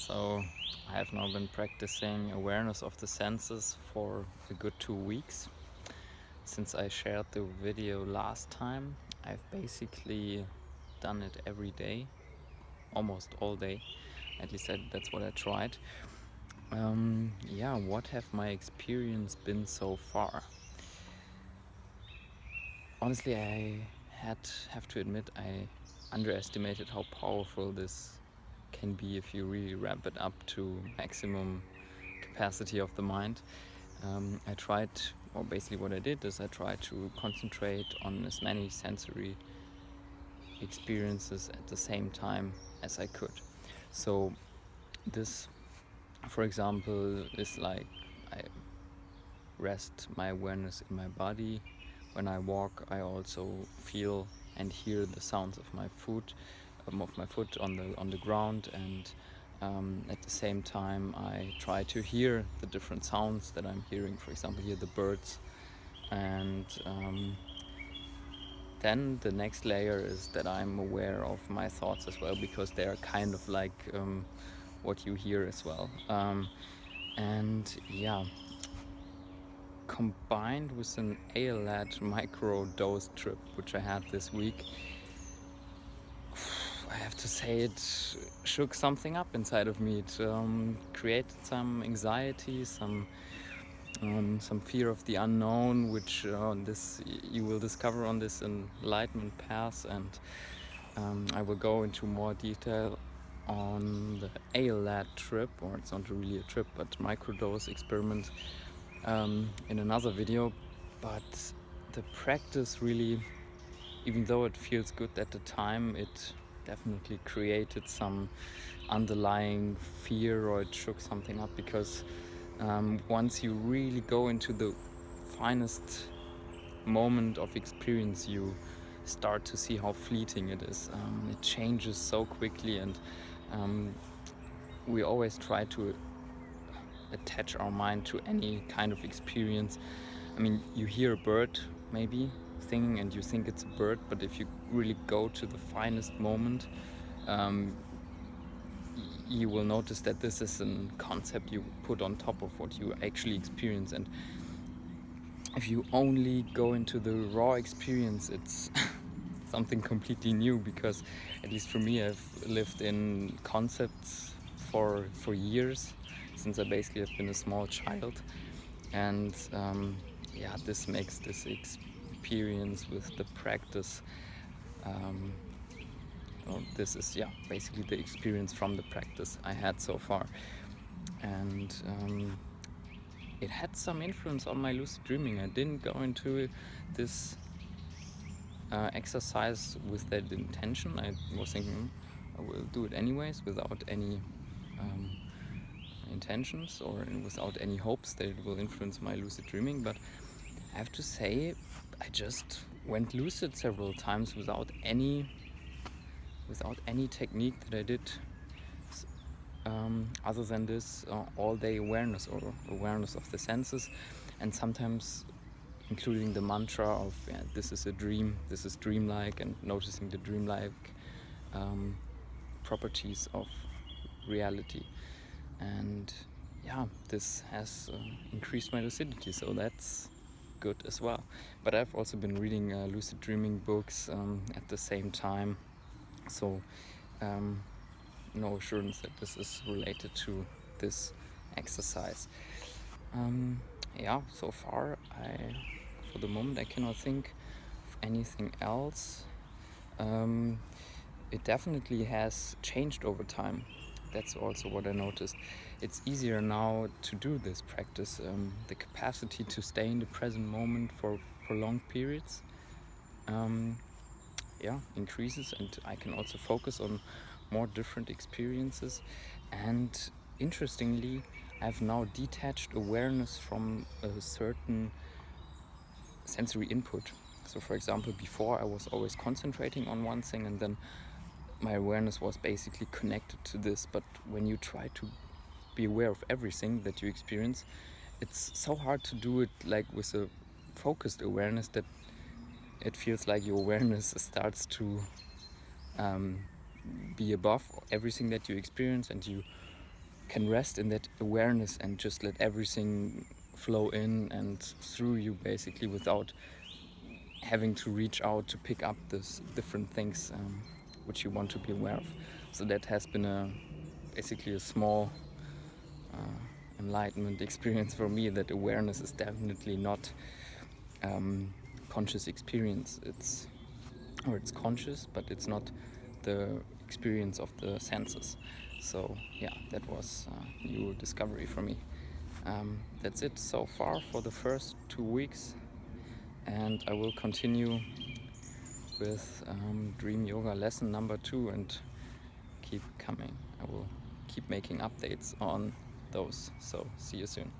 So I have now been practicing awareness of the senses for a good 2 weeks. Since I shared the video last time, I've basically done it every day, almost all day. At least that's what I tried. What have my experience been so far? Honestly, I have to admit I underestimated how powerful this can be if you really ramp it up to maximum capacity of the mind. I tried, or basically what I did is I tried to concentrate on as many sensory experiences at the same time as I could. So this, for example, is like I rest my awareness in my body. When I walk, I also feel and hear the sounds of my foot on the ground, and at the same time I try to hear the different sounds that I'm hearing. For example, hear the birds, and then the next layer is that I'm aware of my thoughts as well, because they are kind of like what you hear as well. Combined with an ALAT micro dose trip, which I had this week, I have to say it shook something up inside of me. It created some anxiety, some fear of the unknown, which this you will discover on this enlightenment path, and I will go into more detail on the ALAT trip, or it's not really a trip, but microdose experiment, in another video. But the practice really, even though it feels good at the time, it definitely created some underlying fear, or it shook something up, because once you really go into the finest moment of experience, you start to see how fleeting it is. It changes so quickly, and we always try to attach our mind to any kind of experience. I mean, you hear a bird maybe singing and you think it's a bird, but if you really go to the finest moment, you will notice that this is a concept you put on top of what you actually experience. And if you only go into the raw experience, it's something completely new, because at least for me, I've lived in concepts for years, since I basically have been a small child. And this makes this experience with the practice, this is basically the experience from the practice I had so far. And it had some influence on my lucid dreaming. I didn't go into this exercise with that intention. I was thinking, I will do it anyways, without any intentions or without any hopes that it will influence my lucid dreaming. But I have to say, I just went lucid several times without any technique that I did, other than this all-day awareness, or awareness of the senses, and sometimes including the mantra of this is a dream, this is dreamlike, and noticing the dreamlike properties of reality. And this has increased my lucidity, so that's good as well. But I've also been reading lucid dreaming books at the same time, so no assurance that this is related to this exercise. So far, for the moment, I cannot think of anything else. It definitely has changed over time. That's also what I noticed. It's easier now to do this practice. The capacity to stay in the present moment for prolonged periods increases, and I can also focus on more different experiences. And interestingly, I've now detached awareness from a certain sensory input. So for example, before I was always concentrating on one thing, and then my awareness was basically connected to this. But when you try to be aware of everything that you experience, it's so hard to do it like with a focused awareness, that it feels like your awareness starts to be above everything that you experience, and you can rest in that awareness and just let everything flow in and through you, basically, without having to reach out to pick up these different things which you want to be aware of. So that has been basically a small enlightenment experience for me, that awareness is definitely not conscious experience. It's conscious, but it's not the experience of the senses. So yeah, that was a new discovery for me. That's it so far for the first 2 weeks, and I will continue with Dream Yoga lesson number 2 and keep coming. I will keep making updates on those. So see you soon.